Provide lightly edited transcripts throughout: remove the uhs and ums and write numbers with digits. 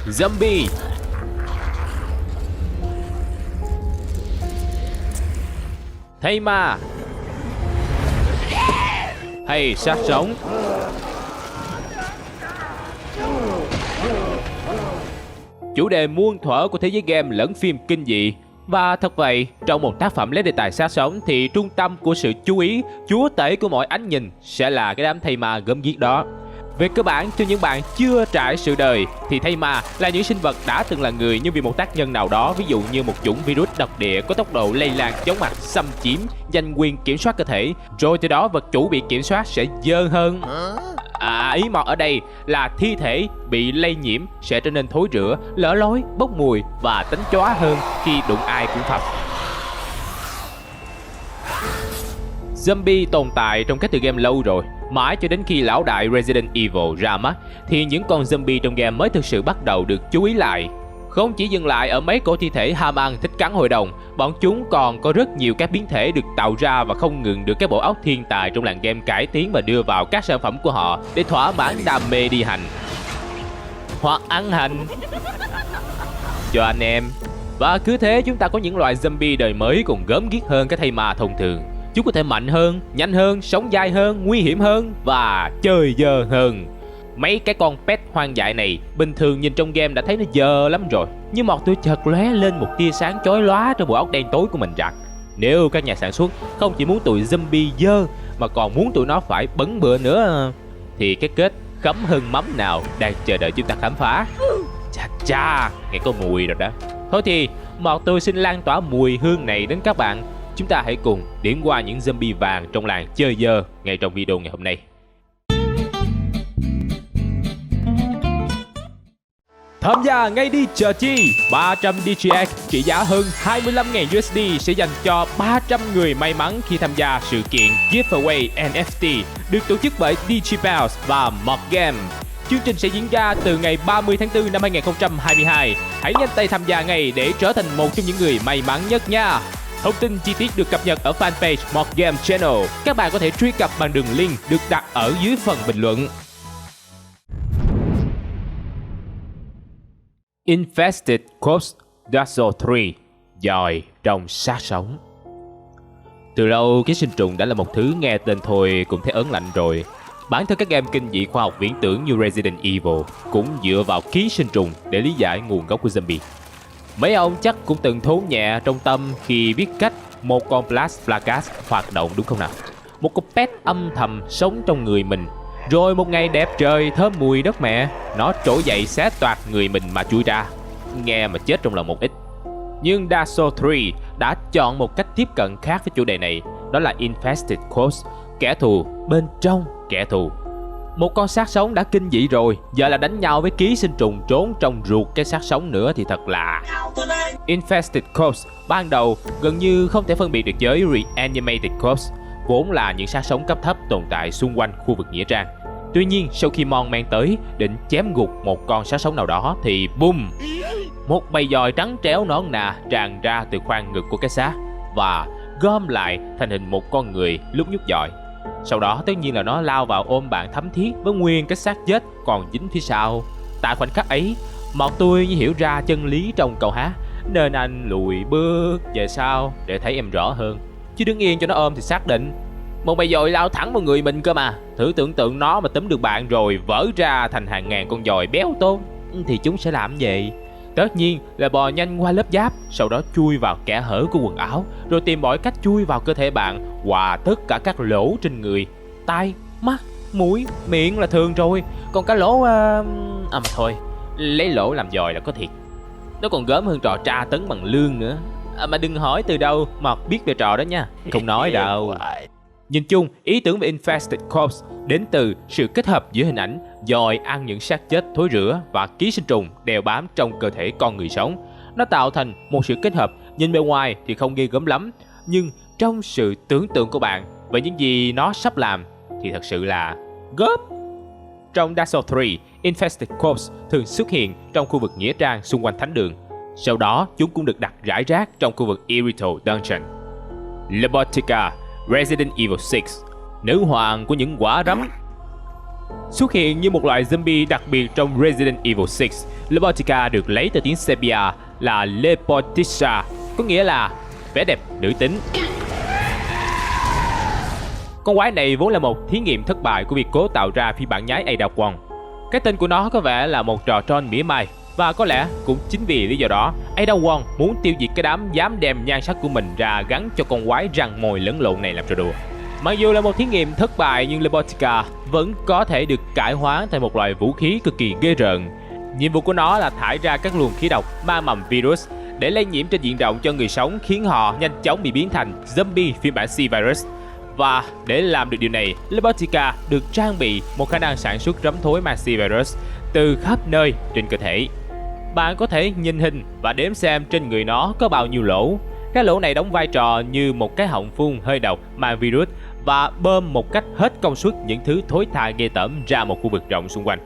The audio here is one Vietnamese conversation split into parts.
Zombie. Thây ma. Hay sát sống. Chủ đề muôn thuở của thế giới game lẫn phim kinh dị. Và thật vậy, trong một tác phẩm lấy đề tài sát sống thì trung tâm của sự chú ý, chúa tể của mọi ánh nhìn sẽ là cái đám thây ma gớm ghiếc đó. Về cơ bản, cho những bạn chưa trải sự đời thì thây ma là những sinh vật đã từng là người nhưng vì một tác nhân nào đó, ví dụ như một chủng virus độc địa có tốc độ lây lan chóng mặt, xâm chiếm, giành quyền kiểm soát cơ thể, rồi từ đó vật chủ bị kiểm soát sẽ dơ hơn. Ý mọt ở đây là thi thể bị lây nhiễm sẽ trở nên thối rữa, lở lối, bốc mùi và tánh chóa hơn khi đụng ai cũng phập. Zombie tồn tại trong các tựa game lâu rồi, mãi cho đến khi lão đại Resident Evil ra mắt thì những con zombie trong game mới thực sự bắt đầu được chú ý lại. Không chỉ dừng lại ở mấy cỗ thi thể ham ăn thích cắn hội đồng, bọn chúng còn có rất nhiều các biến thể được tạo ra và không ngừng được các bộ óc thiên tài trong làng game cải tiến và đưa vào các sản phẩm của họ để thỏa mãn đam mê đi hành hoặc ăn hành cho anh em. Và cứ thế chúng ta có những loại zombie đời mới còn gớm ghiếc hơn các thây ma thông thường. Chúng có thể mạnh hơn, nhanh hơn, sống dài hơn, nguy hiểm hơn và chơi dơ hơn. Mấy cái con pet hoang dại này bình thường nhìn trong game đã thấy nó dơ lắm rồi, nhưng một tôi chợt lóe lên một tia sáng chói lóa trong bộ óc đen tối của mình rằng nếu các nhà sản xuất không chỉ muốn tụi zombie dơ mà còn muốn tụi nó phải bấn bựa nữa thì cái kết khấm hơn mắm nào đang chờ đợi chúng ta khám phá. Chà chà, nghe có mùi rồi đó. Thôi thì một tôi xin lan tỏa mùi hương này đến các bạn. Chúng ta hãy cùng điểm qua những zombie vàng trong làng chơi dơ ngay trong video ngày hôm nay. Tham gia ngay đi chờ chi. 300 DGX trị giá hơn 25.000 USD sẽ dành cho 300 người may mắn khi tham gia sự kiện Giveaway NFT được tổ chức bởi DigiBounce và Mod Game. Chương trình sẽ diễn ra từ ngày 30 tháng 4 năm 2022. Hãy nhanh tay tham gia ngay để trở thành một trong những người may mắn nhất nha. Thông tin chi tiết được cập nhật ở fanpage Mod Game Channel. Các bạn có thể truy cập bằng đường link được đặt ở dưới phần bình luận. Infested Corpse Dark Souls 3. Dòi trong xác sống. Từ lâu, ký sinh trùng đã là một thứ nghe tên thôi cũng thấy ớn lạnh rồi. Bản thân các game kinh dị khoa học viễn tưởng như Resident Evil cũng dựa vào ký sinh trùng để lý giải nguồn gốc của zombie. Mấy ông chắc cũng từng thốn nhẹ trong tâm khi biết cách một con Blast Plagas hoạt động đúng không nào? Một con pet âm thầm sống trong người mình. Rồi một ngày đẹp trời thơm mùi đất mẹ, nó trỗi dậy xé toạc người mình mà chui ra. Nghe mà chết trong lòng một ít. Nhưng Dark Souls 3 đã chọn một cách tiếp cận khác với chủ đề này. Đó là Infested Corpse, kẻ thù bên trong kẻ thù. Một con xác sống đã kinh dị rồi, giờ là đánh nhau với ký sinh trùng trốn trong ruột cái xác sống nữa thì thật là... Infested Corpse ban đầu gần như không thể phân biệt được với Reanimated Corpse, vốn là những xác sống cấp thấp tồn tại xung quanh khu vực nghĩa trang. Tuy nhiên sau khi Mon mang tới định chém gục một con xác sống nào đó thì boom, một bầy dòi trắng trẻo nõn nà tràn ra từ khoang ngực của cái xác và gom lại thành hình một con người lúc nhúc dòi. Sau đó tất nhiên là nó lao vào ôm bạn thấm thiết với nguyên cái xác chết còn dính phía sau. Tại khoảnh khắc ấy, một tôi như hiểu ra chân lý trong câu hát nên anh lùi bước về sau để thấy em rõ hơn, chứ đứng yên cho nó ôm thì xác định. Một bầy dòi lao thẳng vào người mình cơ mà. Thử tưởng tượng nó mà túm được bạn rồi vỡ ra thành hàng ngàn con dòi béo tôn thì chúng sẽ làm gì? Tất nhiên là bò nhanh qua lớp giáp, sau đó chui vào kẽ hở của quần áo, rồi tìm mọi cách chui vào cơ thể bạn qua tất cả các lỗ trên người. Tai, mắt, mũi, miệng là thường rồi, còn cái lỗ mà thôi, lấy lỗ làm dòi là có thiệt. Nó còn gớm hơn trò tra tấn bằng lương nữa. Mà đừng hỏi từ đâu mà biết về trò đó nha, không nói đâu. Nhìn chung, ý tưởng về Infested Corpse đến từ sự kết hợp giữa hình ảnh dòi ăn những xác chết thối rữa và ký sinh trùng đeo bám trong cơ thể con người sống. Nó tạo thành một sự kết hợp nhìn bề ngoài thì không ghê gớm lắm, nhưng trong sự tưởng tượng của bạn về những gì nó sắp làm thì thật sự là gớm. Trong Dark Souls 3, Infested Corpse thường xuất hiện trong khu vực nghĩa trang xung quanh thánh đường. Sau đó, chúng cũng được đặt rải rác trong khu vực Irithel Dungeon. Lobotka, Resident Evil 6, nữ hoàng của những quả rắm. Xuất hiện như một loại zombie đặc biệt trong Resident Evil 6, Lobotka được lấy từ tiếng Serbia là Lepotica, có nghĩa là vẻ đẹp nữ tính. Con quái này vốn là một thí nghiệm thất bại của việc cố tạo ra phiên bản nhái Ada Wong. Cái tên của nó có vẻ là một trò tròn mỉa mai, và có lẽ cũng chính vì lý do đó, Ada Wong muốn tiêu diệt cái đám dám đem nhan sắc của mình ra gắn cho con quái răng mồi lẫn lộn này làm trò đùa. Mặc dù là một thí nghiệm thất bại nhưng Lobotka vẫn có thể được cải hóa thành một loại vũ khí cực kỳ ghê rợn. Nhiệm vụ của nó là thải ra các luồng khí độc mang mầm virus để lây nhiễm trên diện rộng cho người sống, khiến họ nhanh chóng bị biến thành zombie phiên bản C-Virus. Và để làm được điều này, Lobotka được trang bị một khả năng sản xuất rắm thối mang C-Virus từ khắp nơi trên cơ thể. Bạn có thể nhìn hình và đếm xem trên người nó có bao nhiêu lỗ. Các lỗ này đóng vai trò như một cái họng phun hơi độc mang virus và bơm một cách hết công suất những thứ thối tha ghê tởm ra một khu vực rộng xung quanh.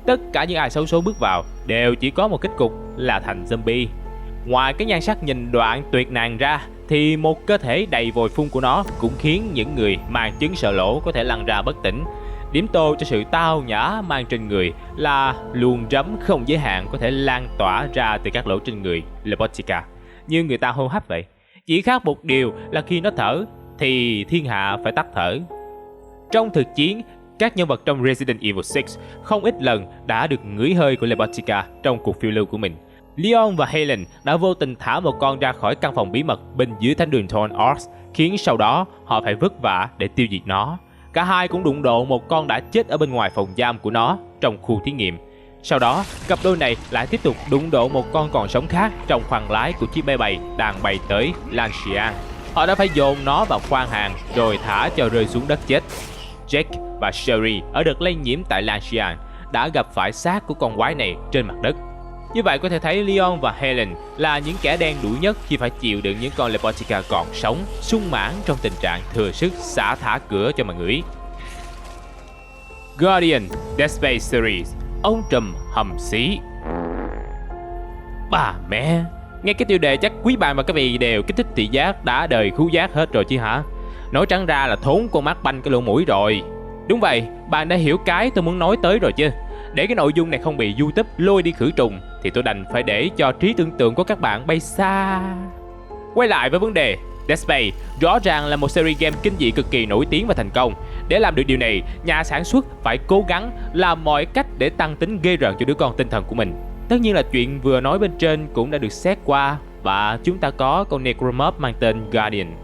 Tất cả những ai xấu số bước vào đều chỉ có một kết cục là thành zombie. Ngoài cái nhan sắc nhìn đoạn tuyệt nàng ra, thì một cơ thể đầy vòi phun của nó cũng khiến những người mang chứng sợ lỗ có thể lăn ra bất tỉnh. Điểm tô cho sự tao nhã mang trên người là luồng rắm không giới hạn có thể lan tỏa ra từ các lỗ trên người Lobotka, như người ta hô hấp vậy. Chỉ khác một điều là khi nó thở thì thiên hạ phải tắt thở. Trong thực chiến, các nhân vật trong Resident Evil 6 không ít lần đã được ngửi hơi của Lobotka trong cuộc phiêu lưu của mình. Leon và Helen đã vô tình thả một con ra khỏi căn phòng bí mật bên dưới thánh đường Thorn Arch, khiến sau đó họ phải vất vả để tiêu diệt nó. Cả hai cũng đụng độ một con đã chết ở bên ngoài phòng giam của nó trong khu thí nghiệm. Sau đó, cặp đôi này lại tiếp tục đụng độ một con còn sống khác trong khoang lái của chiếc máy bay đang bay tới Lancian. Họ đã phải dồn nó vào khoang hàng rồi thả cho rơi xuống đất chết. Jake và Sherry ở đợt lây nhiễm tại Lancian đã gặp phải xác của con quái này trên mặt đất. Như vậy có thể thấy Leon và Helen là những kẻ đen đủi nhất khi phải chịu đựng những con Lobotka còn sống, sung mãn trong tình trạng thừa sức xả thả cửa cho mà ngửi. Guardian Dead Space Series, ông trùm hầm xí. Bà mẹ, nghe cái tiêu đề chắc quý bạn và các vị đều kích thích thị giác đã đời khứu giác hết rồi chứ hả? Nói trắng ra là thốn con mắt banh cái lỗ mũi rồi. Đúng vậy, bạn đã hiểu cái tôi muốn nói tới rồi chứ. Để cái nội dung này không bị YouTube lôi đi khử trùng thì tôi đành phải để cho trí tưởng tượng của các bạn bay xa. Quay lại với vấn đề, Dead Space rõ ràng là một series game kinh dị cực kỳ nổi tiếng và thành công. Để làm được điều này, nhà sản xuất phải cố gắng làm mọi cách để tăng tính ghê rợn cho đứa con tinh thần của mình. Tất nhiên là chuyện vừa nói bên trên cũng đã được xét qua, và chúng ta có con Necromob mang tên Guardian.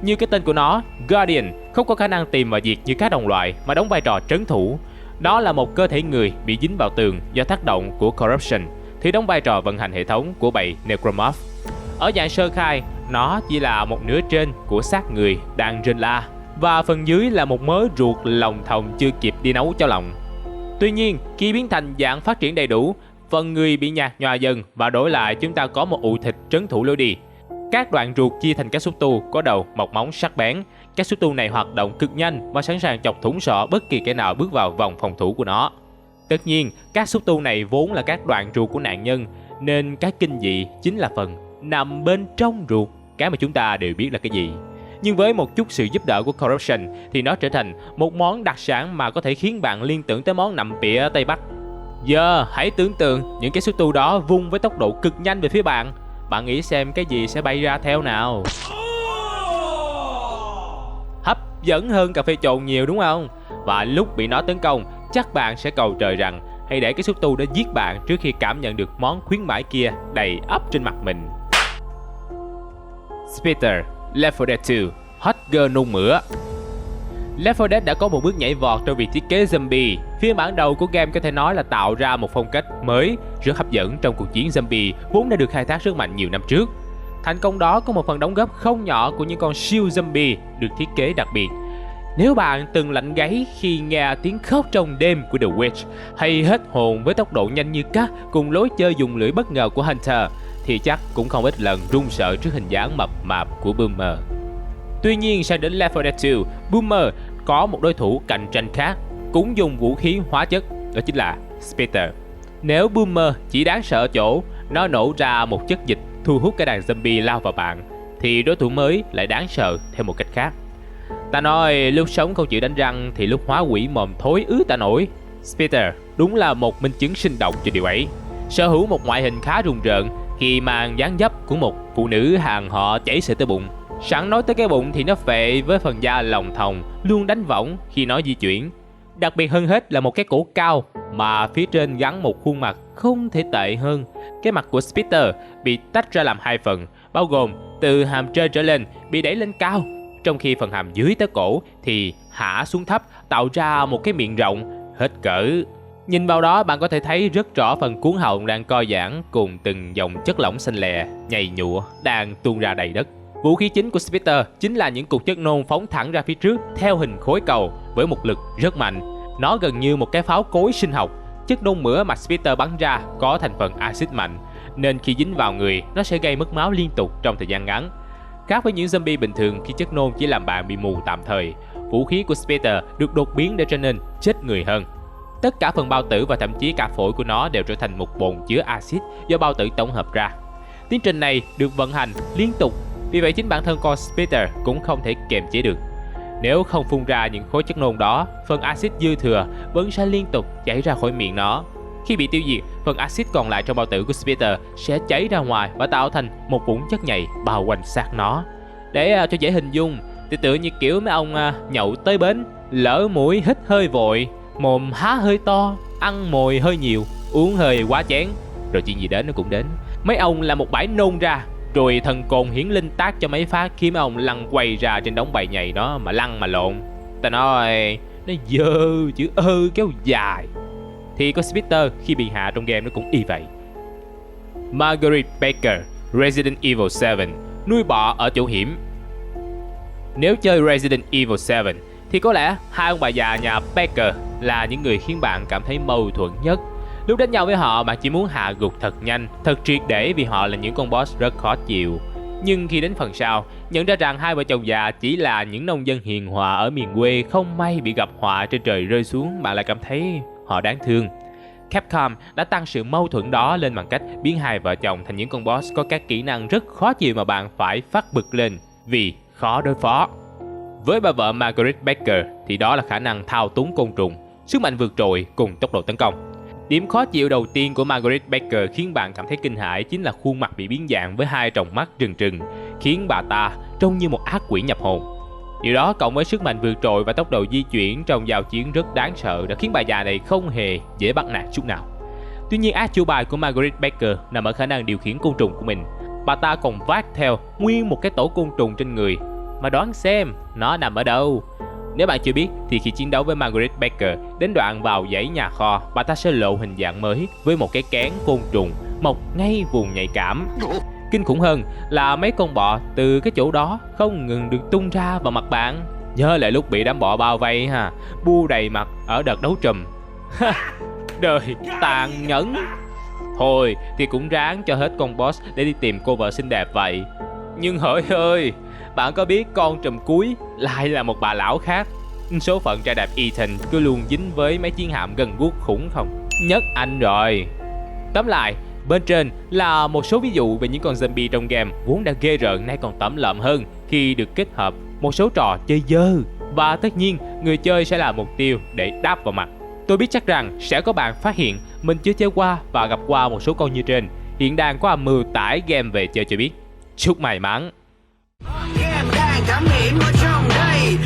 Như cái tên của nó, Guardian không có khả năng tìm và diệt như các đồng loại mà đóng vai trò trấn thủ. Nó là một cơ thể người bị dính vào tường do tác động của Corruption, thì đóng vai trò vận hành hệ thống của bầy Necromorph. Ở dạng sơ khai, nó chỉ là một nửa trên của xác người đang rên la, và phần dưới là một mớ ruột lòng thòng chưa kịp đi nấu cháo lòng. Tuy nhiên, khi biến thành dạng phát triển đầy đủ, phần người bị nhạt nhòa dần và đổi lại chúng ta có một ụ thịt trấn thủ lối đi. Các đoạn ruột chia thành các xúc tu có đầu mọc móng sắc bén. Các xúc tu này hoạt động cực nhanh và sẵn sàng chọc thủng sọ bất kỳ kẻ nào bước vào vòng phòng thủ của nó. Tất nhiên, các xúc tu này vốn là các đoạn ruột của nạn nhân, nên cái kinh dị chính là phần nằm bên trong ruột, cái mà chúng ta đều biết là cái gì. Nhưng với một chút sự giúp đỡ của Corruption thì nó trở thành một món đặc sản mà có thể khiến bạn liên tưởng tới món nặm pịa ở Tây Bắc. Giờ hãy tưởng tượng những cái xúc tu đó vung với tốc độ cực nhanh về phía bạn. Bạn nghĩ xem cái gì sẽ bay ra theo nào? Hấp dẫn hơn cà phê trộn nhiều đúng không? Và lúc bị nó tấn công, chắc bạn sẽ cầu trời rằng hãy để cái xúc tu đó giết bạn trước khi cảm nhận được món khuyến mãi kia đầy ắp trên mặt mình. Spectre, Left 4 Dead 2, Hot Girl nôn mửa. Left 4 Dead đã có một bước nhảy vọt trong việc thiết kế zombie. Phiên bản đầu của game có thể nói là tạo ra một phong cách mới, rất hấp dẫn trong cuộc chiến zombie vốn đã được khai thác rất mạnh nhiều năm trước. Thành công đó có một phần đóng góp không nhỏ của những con siêu zombie được thiết kế đặc biệt. Nếu bạn từng lạnh gáy khi nghe tiếng khóc trong đêm của The Witch, hay hết hồn với tốc độ nhanh như cắt cùng lối chơi dùng lưỡi bất ngờ của Hunter, thì chắc cũng không ít lần run sợ trước hình dáng mập mạp của Boomer. Tuy nhiên sang đến Left 4 Dead 2, Boomer có một đối thủ cạnh tranh khác, cũng dùng vũ khí hóa chất, đó chính là Spectre. Nếu Boomer chỉ đáng sợ ở chỗ nó nổ ra một chất dịch thu hút cái đàn zombie lao vào bạn, thì đối thủ mới lại đáng sợ theo một cách khác. Ta nói lúc sống không chịu đánh răng thì lúc hóa quỷ mồm thối ứ ta nổi. Spectre đúng là một minh chứng sinh động cho điều ấy. Sở hữu một ngoại hình khá rùng rợn khi mang dáng dấp của một phụ nữ hàng họ chảy xệ tới bụng. Sẵn nói tới cái bụng thì nó phệ với phần da lòng thòng luôn đánh võng khi nó di chuyển. Đặc biệt hơn hết là một cái cổ cao mà phía trên gắn một khuôn mặt không thể tệ hơn. Cái mặt của Spectre bị tách ra làm hai phần, bao gồm từ hàm trên trở lên bị đẩy lên cao, trong khi phần hàm dưới tới cổ thì hạ xuống thấp, tạo ra một cái miệng rộng hết cỡ. Nhìn vào đó bạn có thể thấy rất rõ phần cuống họng đang co giãn cùng từng dòng chất lỏng xanh lè, nhầy nhụa đang tuôn ra đầy đất. Vũ khí chính của Spectre chính là những cục chất nôn phóng thẳng ra phía trước theo hình khối cầu với một lực rất mạnh. Nó gần như một cái pháo cối sinh học. Chất nôn mửa mà Spectre bắn ra có thành phần axit mạnh, nên khi dính vào người nó sẽ gây mất máu liên tục trong thời gian ngắn. Khác với những zombie bình thường khi chất nôn chỉ làm bạn bị mù tạm thời, vũ khí của Spectre được đột biến để trở nên chết người hơn. Tất cả phần bao tử và thậm chí cả phổi của nó đều trở thành một bồn chứa axit do bao tử tổng hợp ra. Tiến trình này được vận hành liên tục, vì vậy chính bản thân con Spectre cũng không thể kiềm chế được. Nếu không phun ra những khối chất nôn đó, phần axit dư thừa vẫn sẽ liên tục chảy ra khỏi miệng nó. Khi bị tiêu diệt, phần axit còn lại trong bao tử của Spectre sẽ chảy ra ngoài và tạo thành một vũng chất nhầy bao quanh xác nó. Để cho dễ hình dung thì tựa như kiểu mấy ông nhậu tới bến, lỡ mũi hít hơi vội, mồm há hơi to, ăn mồi hơi nhiều, uống hơi quá chén, rồi chuyện gì đến nó cũng đến. Mấy ông là một bãi nôn ra, rồi thần cồn hiển linh tác cho mấy phát khiến mấy ông lăn quay ra trên đống bầy nhầy đó mà lăn mà lộn. Ta nói nó dơ chữ kéo dài. Thì con Spectre khi bị hạ trong game nó cũng y vậy. Marguerite Baker, Resident Evil 7, nuôi bọ ở chỗ hiểm. Nếu chơi Resident Evil 7 thì có lẽ hai ông bà già nhà Baker là những người khiến bạn cảm thấy mâu thuẫn nhất. Lúc đánh nhau với họ, bạn chỉ muốn hạ gục thật nhanh, thật triệt để vì họ là những con boss rất khó chịu. Nhưng khi đến phần sau, nhận ra rằng hai vợ chồng già chỉ là những nông dân hiền hòa ở miền quê không may bị gặp họa trên trời rơi xuống, bạn lại cảm thấy họ đáng thương. Capcom đã tăng sự mâu thuẫn đó lên bằng cách biến hai vợ chồng thành những con boss có các kỹ năng rất khó chịu mà bạn phải phát bực lên vì khó đối phó. Với bà vợ Marguerite Baker thì đó là khả năng thao túng côn trùng, sức mạnh vượt trội cùng tốc độ tấn công. Điểm khó chịu đầu tiên của Marguerite Baker khiến bạn cảm thấy kinh hãi chính là khuôn mặt bị biến dạng với hai tròng mắt trừng trừng, khiến bà ta trông như một ác quỷ nhập hồn. Điều đó cộng với sức mạnh vượt trội và tốc độ di chuyển trong giao chiến rất đáng sợ đã khiến bà già này không hề dễ bắt nạt chút nào. Tuy nhiên át chủ bài của Marguerite Baker nằm ở khả năng điều khiển côn trùng của mình. Bà ta còn vác theo nguyên một cái tổ côn trùng trên người, mà đoán xem nó nằm ở đâu. Nếu bạn chưa biết thì khi chiến đấu với Marguerite Baker, đến đoạn vào dãy nhà kho, bà ta sẽ lộ hình dạng mới với một cái kén côn trùng mọc ngay vùng nhạy cảm. Kinh khủng hơn là mấy con bọ từ cái chỗ đó không ngừng được tung ra vào mặt bạn. Nhớ lại lúc bị đám bọ bao vây bu đầy mặt ở đợt đấu trùm. Đời tàn nhẫn. Thôi thì cũng ráng cho hết con boss để đi tìm cô vợ xinh đẹp vậy. Nhưng hỡi ơi, bạn có biết con trùm cuối lại là một bà lão khác? Số phận trai đẹp Ethan cứ luôn dính với mấy chiến hạm gần guốc khủng không? Nhất anh rồi. Tóm lại, bên trên là một số ví dụ về những con zombie trong game vốn đã ghê rợn nay còn tẩm lợm hơn khi được kết hợp một số trò chơi dơ. Và tất nhiên, người chơi sẽ là mục tiêu để đáp vào mặt. Tôi biết chắc rằng sẽ có bạn phát hiện mình chưa chơi qua và gặp qua một số con như trên. Hiện đang có âm mưu tải game về chơi cho biết. Chúc may mắn. Game đang cảm nghiệm ở trong đây.